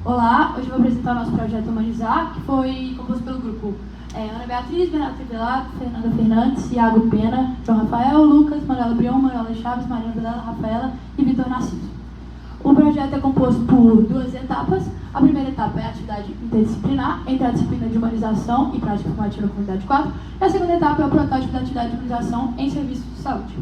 Olá, hoje eu vou apresentar o nosso projeto Humanizar, que foi composto pelo grupo Ana Beatriz, Bernardo Trivelato, Fernanda Fernandes, Iago Pena, João Rafael, Lucas, Manuela Brion, Manuela Chaves, Mariana Vilela, Rafaela e Vitor Narciso. O projeto é composto por 2 etapas. A primeira etapa é a atividade interdisciplinar, entre a disciplina de Humanização e Prática Formativa na Comunidade 4, e a segunda etapa é o protótipo da atividade de humanização em serviços de saúde.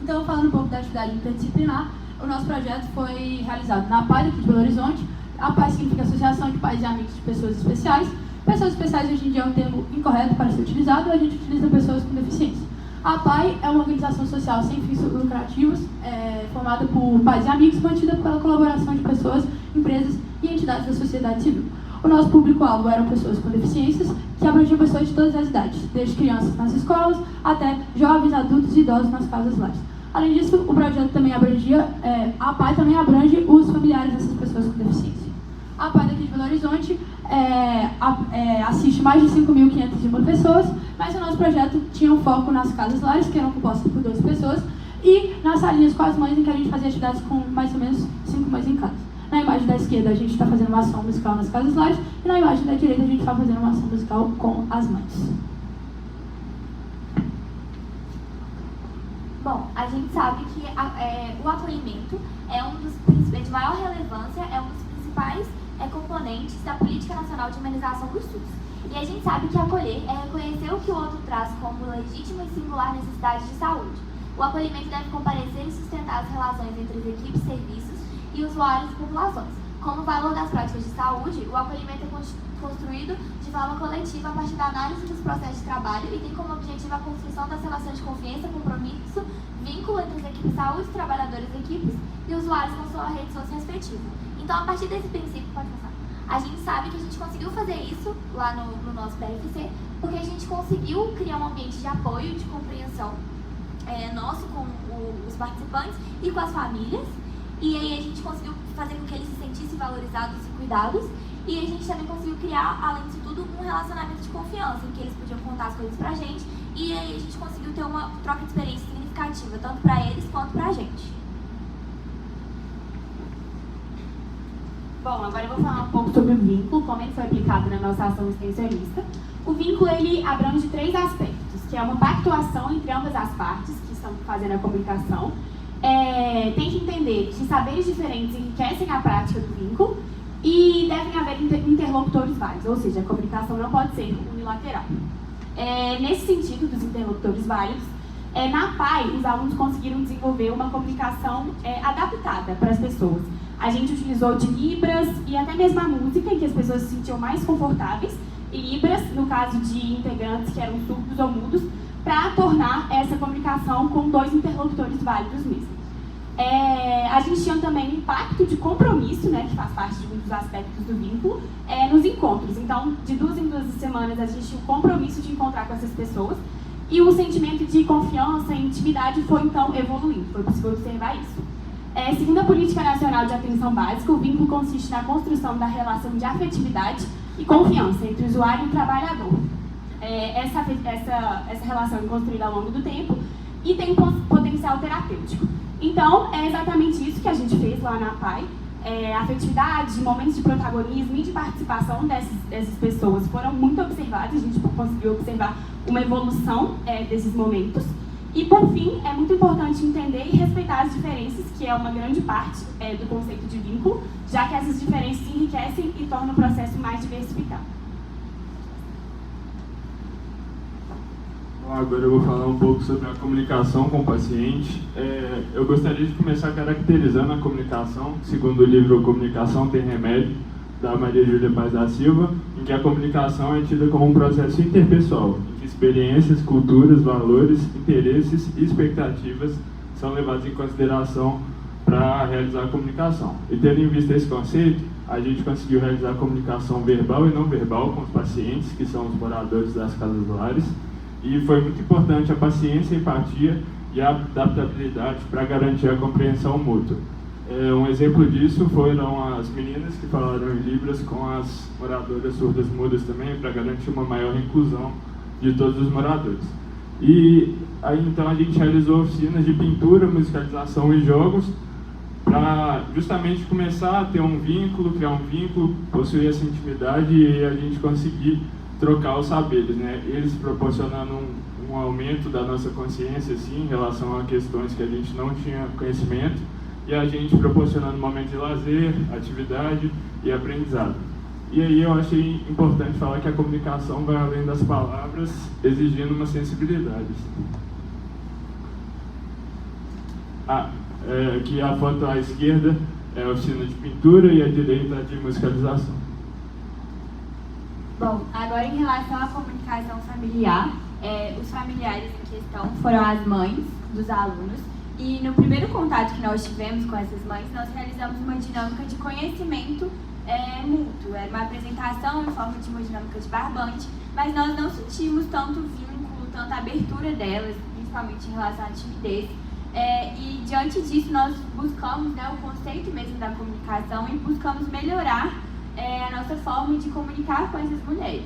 Então, falando um pouco da atividade interdisciplinar, o nosso projeto foi realizado na APAI aqui de Belo Horizonte. A APAI significa Associação de Pais e Amigos de Pessoas Especiais. Pessoas especiais hoje em dia é um termo incorreto para ser utilizado, a gente utiliza pessoas com deficiência. A APAI é uma organização social sem fins lucrativos, formada por pais e amigos, mantida pela colaboração de pessoas, empresas e entidades da sociedade civil. O nosso público-alvo eram pessoas com deficiências, que abrangiam pessoas de todas as idades, desde crianças nas escolas até jovens, adultos e idosos nas casas-lares. Além disso, o projeto também abrangia, a APAI também abrange os familiares dessas pessoas com deficiência. A APAI daqui de Belo Horizonte assiste mais de 5.501 pessoas, mas o nosso projeto tinha um foco nas casas-lares, que eram compostas por 12 pessoas, e nas salinhas com as mães, em que a gente fazia atividades com mais ou menos 5 mães em casa. Na imagem da esquerda, a gente está fazendo uma ação musical nas casas-lares, e na imagem da direita, a gente está fazendo uma ação musical com as mães. Bom, a gente sabe que o acolhimento é de maior relevância, é um dos principais componentes da Política Nacional de Humanização do SUS. E a gente sabe que acolher é reconhecer o que o outro traz como legítima e singular necessidade de saúde. O acolhimento deve comparecer e sustentar as relações entre as equipes, serviços e usuários e populações. Como valor das práticas de saúde, o acolhimento é construído de forma coletiva a partir da análise dos processos de trabalho e tem como objetivo a construção das relações de confiança, compromisso, vínculo entre as equipes de saúde, trabalhadores da equipes e usuários com sua rede social respectiva. Então, a partir desse princípio, a gente sabe que a gente conseguiu fazer isso lá no nosso PFC, porque a gente conseguiu criar um ambiente de apoio, de compreensão nosso com os participantes e com as famílias, e aí a gente conseguiu fazer com que eles se sentissem valorizados e cuidados, e a gente também conseguiu criar, além disso tudo, um relacionamento de confiança, em que eles podiam contar as coisas pra gente, e aí a gente conseguiu ter uma troca de experiência significativa, tanto pra eles quanto pra gente. Bom, agora eu vou falar um pouco sobre o vínculo, como ele foi aplicado na nossa ação extensionista. O vínculo, ele abrange 3 aspectos, que é uma pactuação entre ambas as partes que estão fazendo a comunicação. Tem que entender que saberes diferentes enriquecem a prática do vínculo e devem haver interlocutores válidos, ou seja, a comunicação não pode ser unilateral. Nesse sentido dos interlocutores válidos, na PAI, os alunos conseguiram desenvolver uma comunicação adaptada para as pessoas. A gente utilizou de Libras e até mesmo a música, em que as pessoas se sentiam mais confortáveis, e Libras, no caso de integrantes que eram surdos ou mudos, para tornar essa comunicação com 2 interlocutores válidos mesmo. A gente tinha também um pacto de compromisso, né, que faz parte de um dos aspectos do vínculo, nos encontros. Então, de 2 em 2 semanas, a gente tinha o compromisso de encontrar com essas pessoas, e o sentimento de confiança e intimidade foi, então, evoluindo. Foi possível observar isso. Segundo a Política Nacional de Atenção Básica, o vínculo consiste na construção da relação de afetividade e confiança entre o usuário e o trabalhador. Essa relação é construída ao longo do tempo e tem um potencial terapêutico. Então, é exatamente isso que a gente fez lá na PAI. Afetividade, momentos de protagonismo e de participação dessas pessoas foram muito observados, a gente conseguiu observar uma evolução desses momentos. E, por fim, é muito importante entender e respeitar as diferenças, que é uma grande parte do conceito de vínculo, já que essas diferenças enriquecem e tornam o processo mais diversificado. Bom, agora eu vou falar um pouco sobre a comunicação com o paciente. Eu gostaria de começar caracterizando a comunicação, segundo o livro Comunicação Tem Remédio, da Maria Júlia Paz da Silva, em que a comunicação é tida como um processo interpessoal, em que experiências, culturas, valores, interesses e expectativas são levados em consideração para realizar a comunicação. E tendo em vista esse conceito, a gente conseguiu realizar a comunicação verbal e não verbal com os pacientes, que são os moradores das casas-lares, e foi muito importante a paciência, a empatia e a adaptabilidade para garantir a compreensão mútua. Um exemplo disso foram as meninas que falaram em Libras com as moradoras surdas mudas também, para garantir uma maior inclusão de todos os moradores. E aí então a gente realizou oficinas de pintura, musicalização e jogos, para justamente começar a ter um vínculo, criar um vínculo, possuir essa intimidade e a gente conseguir trocar os saberes, né? Eles proporcionando um aumento da nossa consciência, assim, em relação a questões que a gente não tinha conhecimento, e a gente proporcionando um momento de lazer, atividade e aprendizado. E aí eu achei importante falar que a comunicação vai além das palavras, exigindo uma sensibilidade. Aqui a foto à esquerda é a oficina de pintura e à direita a de musicalização. Bom, agora em relação à comunicação familiar, os familiares em questão foram as mães dos alunos, e no primeiro contato que nós tivemos com essas mães, nós realizamos uma dinâmica de conhecimento mútuo. Era uma apresentação em forma de uma dinâmica de barbante, mas nós não sentimos tanto vínculo, tanta abertura delas, principalmente em relação à timidez. E diante disso nós buscamos, né, o conceito mesmo da comunicação e buscamos melhorar a nossa forma de comunicar com essas mulheres.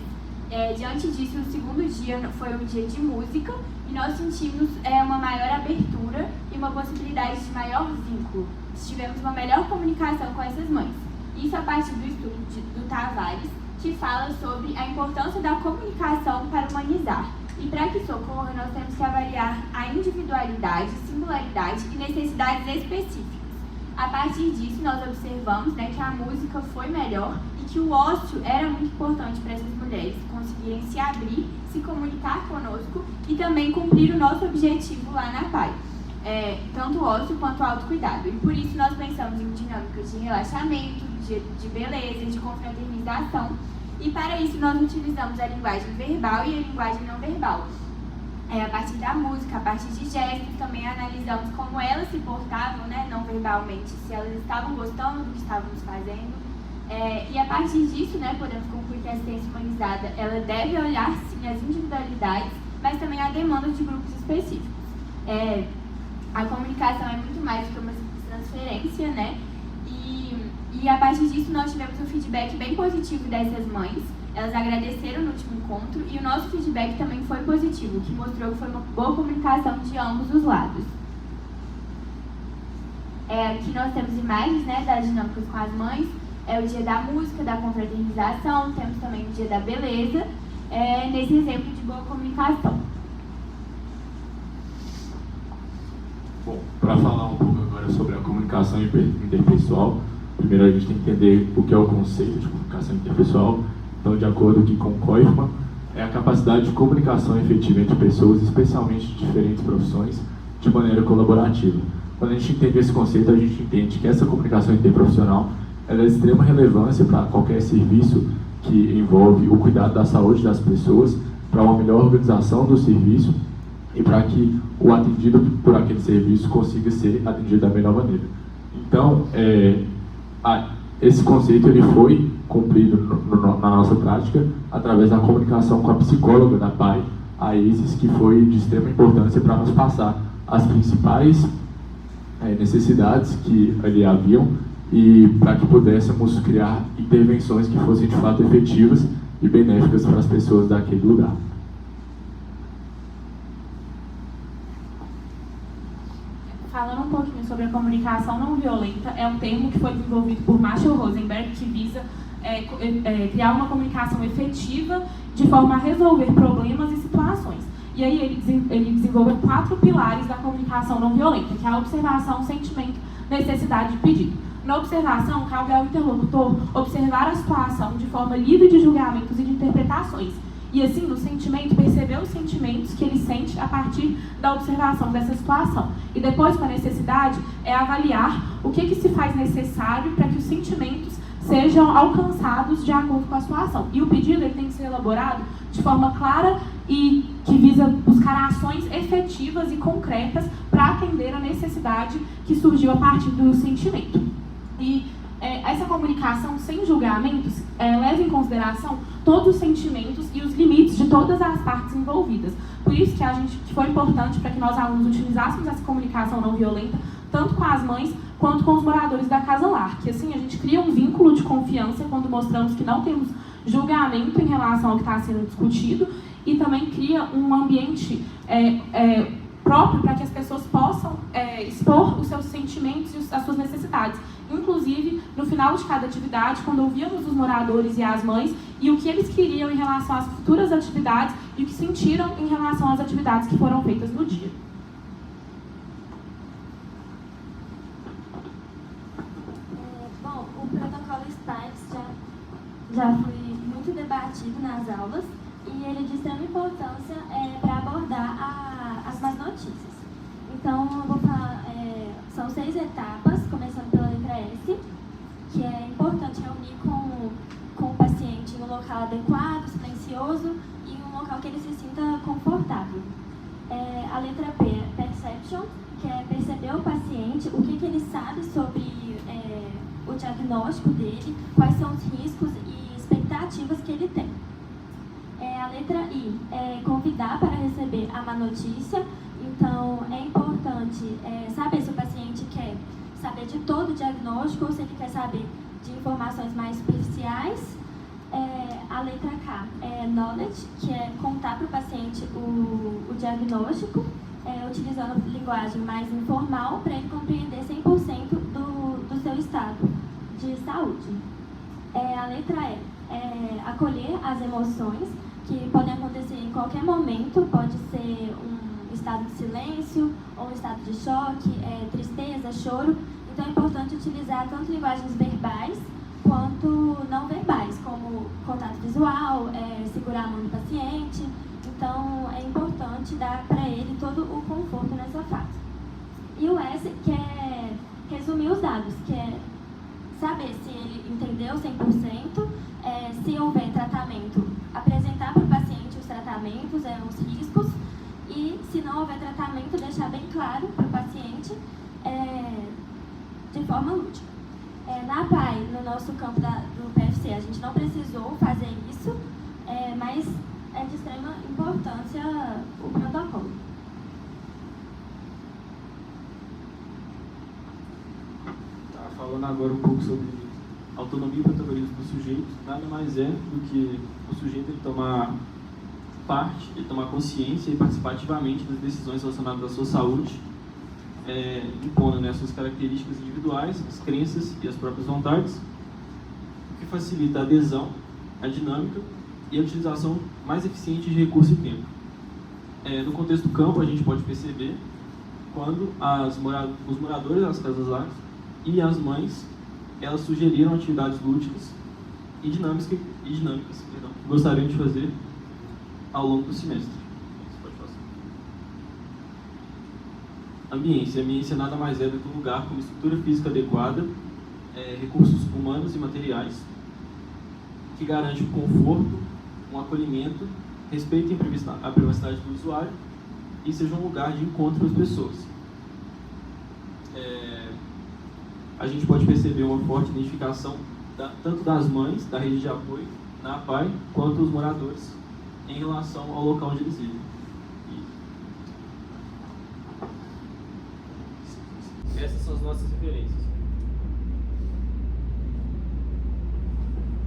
Diante disso, o segundo dia foi um dia de música e nós sentimos uma maior abertura e uma possibilidade de maior vínculo. Tivemos uma melhor comunicação com essas mães. Isso a partir do estudo do Tavares, que fala sobre a importância da comunicação para humanizar. E para que isso ocorra, nós temos que avaliar a individualidade, singularidade e necessidades específicas. A partir disso, nós observamos, né, que a música foi melhor e que o ócio era muito importante para essas mulheres conseguirem se abrir, se comunicar conosco e também cumprir o nosso objetivo lá na PAI. Tanto o ócio quanto o autocuidado. E por isso nós pensamos em dinâmicas de relaxamento, de beleza, de confraternização. E para isso nós utilizamos a linguagem verbal e a linguagem não verbal. A partir da música, a partir de gestos, também analisamos como elas se portavam, né, não verbalmente, se elas estavam gostando do que estávamos fazendo. E a partir disso, né, podemos concluir que a assistência humanizada ela deve olhar sim as individualidades, mas também a demanda de grupos específicos. A comunicação é muito mais do que uma simples transferência, né? E a partir disso nós tivemos um feedback bem positivo dessas mães. Elas agradeceram no último encontro e o nosso feedback também foi positivo, o que mostrou que foi uma boa comunicação de ambos os lados. Aqui nós temos imagens, né, das dinâmicas com as mães. O dia da música, da confraternização, temos também o dia da beleza, nesse exemplo de boa comunicação. Bom, para falar um pouco agora sobre a comunicação interpessoal, primeiro a gente tem que entender o que é o conceito de comunicação interpessoal. Então, de acordo aqui com Koifman, é a capacidade de comunicação efetiva entre pessoas, especialmente de diferentes profissões, de maneira colaborativa. Quando a gente entende esse conceito, a gente entende que essa comunicação interprofissional ela é de extrema relevância para qualquer serviço que envolve o cuidado da saúde das pessoas, para uma melhor organização do serviço e para que o atendido por aquele serviço consiga ser atendido da melhor maneira. Então, esse conceito ele foi cumprido na nossa prática através da comunicação com a psicóloga da PAI, a Isis, que foi de extrema importância para nos passar as principais necessidades que ali haviam e para que pudéssemos criar intervenções que fossem de fato efetivas e benéficas para as pessoas daquele lugar. Falando um pouquinho sobre a comunicação não violenta, é um termo que foi desenvolvido por Marshall Rosenberg, que visa criar uma comunicação efetiva de forma a resolver problemas e situações. E aí ele desenvolveu 4 pilares da comunicação não violenta, que é a observação, sentimento, necessidade e pedido. Na observação, cabe ao interlocutor observar a situação de forma livre de julgamentos e de interpretações. E assim, no sentimento, perceber os sentimentos que ele sente a partir da observação dessa situação. E depois, com a necessidade, avaliar o que se faz necessário para que os sentimentos sejam alcançados de acordo com a situação. E o pedido ele tem que ser elaborado de forma clara e que visa buscar ações efetivas e concretas para atender a necessidade que surgiu a partir do sentimento. E essa comunicação sem julgamentos leva em consideração todos os sentimentos e os limites de todas as partes envolvidas. Por isso que foi importante para que nós alunos utilizássemos essa comunicação não violenta, tanto com as mães quanto com os moradores da Casa Lar. Que assim a gente cria um vínculo de confiança quando mostramos que não temos julgamento em relação ao que está sendo discutido e também cria um ambiente próprio para que as pessoas possam expor os seus sentimentos e as suas necessidades. Inclusive, no final de cada atividade, quando ouvíamos os moradores e as mães e o que eles queriam em relação às futuras atividades e o que sentiram em relação às atividades que foram feitas no dia. Bom, o protocolo SPICE já foi muito debatido nas aulas e ele é de extrema importância para abordar as más notícias. Então, eu vou falar, são 6 etapas, começando pela letra S, que é importante reunir com o paciente em um local adequado, silencioso e em um local que ele se sinta confortável. A letra P é Perception, que é perceber o paciente, o que ele sabe sobre o diagnóstico dele, quais são os riscos e expectativas que ele tem. A letra I é convidar para receber a má notícia. Então, é importante saber se o paciente quer saber de todo o diagnóstico ou se ele quer saber de informações mais superficiais. A letra K é knowledge, que é contar para o paciente o diagnóstico, utilizando linguagem mais informal para ele compreender 100% do seu estado de saúde. A letra E é acolher as emoções, que podem acontecer em qualquer momento, pode ser um estado de silêncio ou um estado de choque, tristeza, choro. Então é importante utilizar tanto linguagens verbais quanto não verbais, como contato visual, segurar a mão do paciente. Então é importante dar para ele todo o conforto nessa fase. E o S, que é resumir os dados, que é saber se ele entendeu 100%, se houver tratamento, apresentar para o paciente os tratamentos, os riscos, e se não houver tratamento, deixar bem claro para o paciente de forma lúdica. Na PAI, no nosso campo do PFC, a gente não precisou fazer isso, mas é de extrema importância o protocolo. Falando agora um pouco sobre autonomia e protagonismo do sujeito, nada mais é do que o sujeito ele tomar parte, ele tomar consciência e participar ativamente das decisões relacionadas à sua saúde, impondo, né, suas características individuais, as crenças e as próprias vontades, o que facilita a adesão, a dinâmica e a utilização mais eficiente de recurso e tempo. No contexto do campo, a gente pode perceber quando os moradores das casas lares e as mães, elas sugeriram atividades lúdicas e dinâmicas que gostariam de fazer ao longo do semestre. Pode passar. Ambiência. A ambiência nada mais é do que um lugar com uma estrutura física adequada, recursos humanos e materiais, que garante um conforto, um acolhimento, respeito a privacidade do usuário e seja um lugar de encontro das pessoas. A gente pode perceber uma forte identificação tanto das mães, da rede de apoio, na APAI, quanto os moradores em relação ao local onde eles vivem. Essas são as nossas referências.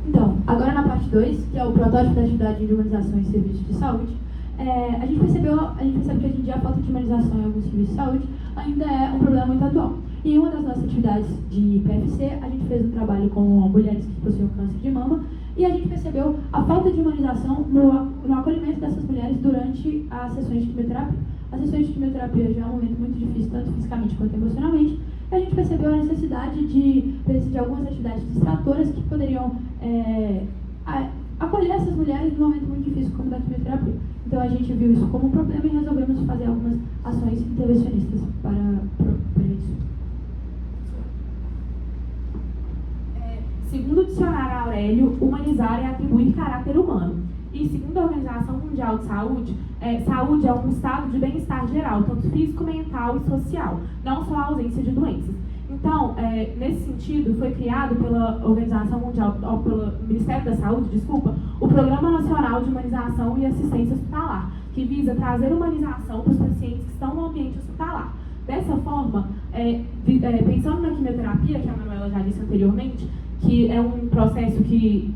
Então, agora na parte 2, que é o protótipo da atividade de humanização em serviços de saúde, a gente percebe que hoje em dia a falta de humanização em alguns serviços de saúde ainda é um problema muito atual. E em uma das nossas atividades de PFC, a gente fez um trabalho com mulheres que possuíam câncer de mama e a gente percebeu a falta de humanização no acolhimento dessas mulheres durante as sessões de quimioterapia. As sessões de quimioterapia já é um momento muito difícil, tanto fisicamente quanto emocionalmente, e a gente percebeu a necessidade de algumas atividades distratoras que poderiam acolher essas mulheres num momento muito difícil como o da quimioterapia. Então a gente viu isso como um problema e resolvemos fazer algumas ações intervencionistas para isso. Segundo o dicionário Aurélio, humanizar é atribuir caráter humano. E segundo a Organização Mundial de Saúde, saúde é um estado de bem-estar geral, tanto físico, mental e social, não só a ausência de doenças. Então, nesse sentido, foi criado pela Organização Mundial, pelo Ministério da Saúde, o Programa Nacional de Humanização e Assistência Hospitalar, que visa trazer humanização para os pacientes que estão no ambiente hospitalar. Dessa forma, pensando na quimioterapia, que a Manuela já disse anteriormente, que é um processo que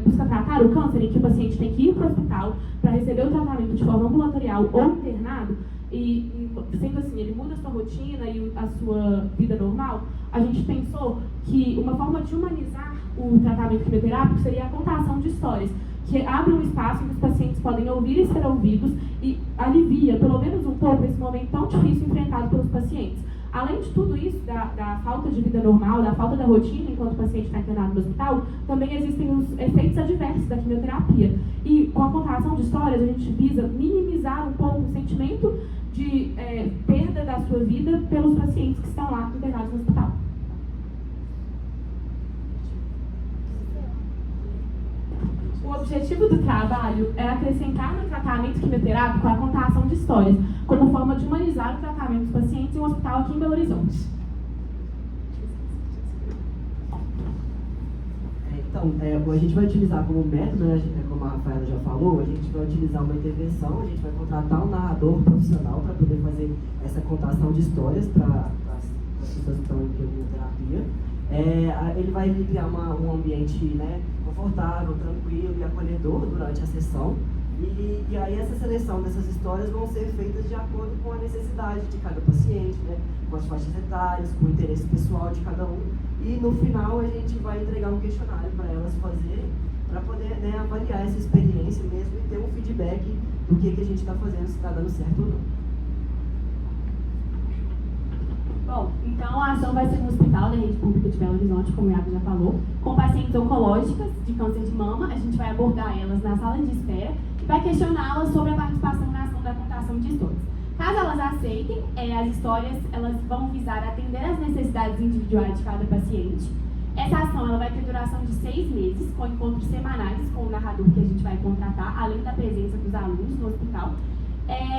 busca tratar o câncer, em que o paciente tem que ir para o hospital para receber o tratamento de forma ambulatorial ou internado, e sendo assim, ele muda a sua rotina e a sua vida normal, a gente pensou que uma forma de humanizar o tratamento quimioterápico seria a contação de histórias, que abre um espaço em que os pacientes podem ouvir e ser ouvidos e alivia, pelo menos um pouco, esse momento tão difícil enfrentado pelos pacientes. Além de tudo isso, da falta de vida normal, da falta da rotina enquanto o paciente está internado no hospital, também existem os efeitos adversos da quimioterapia. E com a contação de histórias, a gente visa minimizar um pouco o sentimento de perda da sua vida pelos pacientes que estão lá internados no hospital. O objetivo do trabalho é acrescentar no tratamento quimioterápico a contação de histórias, como forma de humanizar o tratamento dos pacientes em um hospital aqui em Belo Horizonte. Então, a gente vai utilizar como método, né, como a Rafaela já falou, a gente vai utilizar uma intervenção, a gente vai contratar um narrador profissional para poder fazer essa contação de histórias para as pessoas que estão em quimioterapia. Ele vai criar um ambiente, né, confortável, tranquilo e acolhedor durante a sessão. E aí essa seleção dessas histórias vão ser feitas de acordo com a necessidade de cada paciente, né, com as faixas etárias, com o interesse pessoal de cada um. E no final a gente vai entregar um questionário para elas fazerem, para poder, né, avaliar essa experiência mesmo e ter um feedback do que a gente está fazendo, se está dando certo ou não. Bom, então a ação vai ser no Hospital da Rede Pública de Belo Horizonte, como o Iago já falou, com pacientes oncológicas de câncer de mama. A gente vai abordar elas na sala de espera e vai questioná-las sobre a participação na ação da contação de histórias. Caso elas aceitem, as histórias elas vão visar atender às necessidades individuais de cada paciente. Essa ação ela vai ter duração de 6 meses, com encontros semanais com o narrador que a gente vai contratar, além da presença dos alunos no hospital,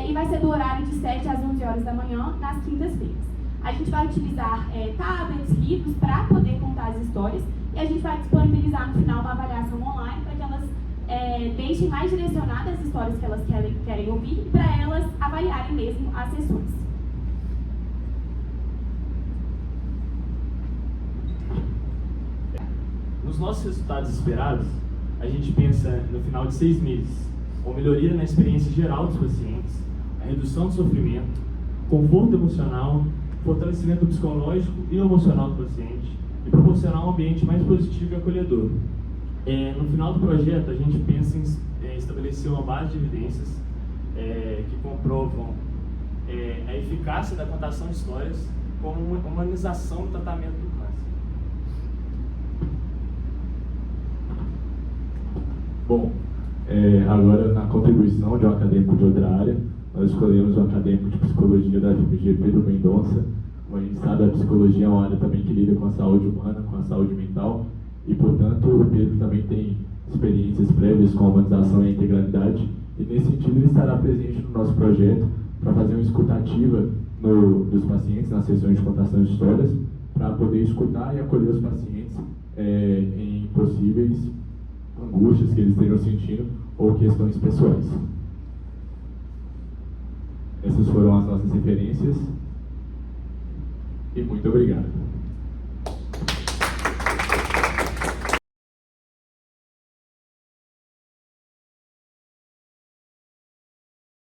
e vai ser do horário de 7 às 11 horas da manhã, nas quintas-feiras. A gente vai utilizar tablets, livros para poder contar as histórias e a gente vai disponibilizar no final uma avaliação online para que elas deixem mais direcionadas as histórias que elas querem ouvir para elas avaliarem mesmo as sessões. Nos nossos resultados esperados, a gente pensa no final de 6 meses, com melhoria na experiência geral dos pacientes, a redução do sofrimento, conforto emocional, fortalecimento psicológico e emocional do paciente e proporcionar um ambiente mais positivo e acolhedor. No final do projeto, a gente pensa em estabelecer uma base de evidências que comprovam a eficácia da contação de histórias como uma humanização do tratamento do câncer. Bom, agora na contribuição de um acadêmico de outra área, nós escolhemos um acadêmico de psicologia da FMG, Pedro Mendonça. Como a gente sabe, a psicologia é uma área também que lida com a saúde humana, com a saúde mental, e, portanto, o Pedro também tem experiências prévias com a humanização e a integralidade, e, nesse sentido, ele estará presente no nosso projeto para fazer uma escutativa dos pacientes nas sessões de contação de histórias, para poder escutar e acolher os pacientes em possíveis angústias que eles estejam sentindo ou questões pessoais. Essas foram as nossas referências e muito obrigado.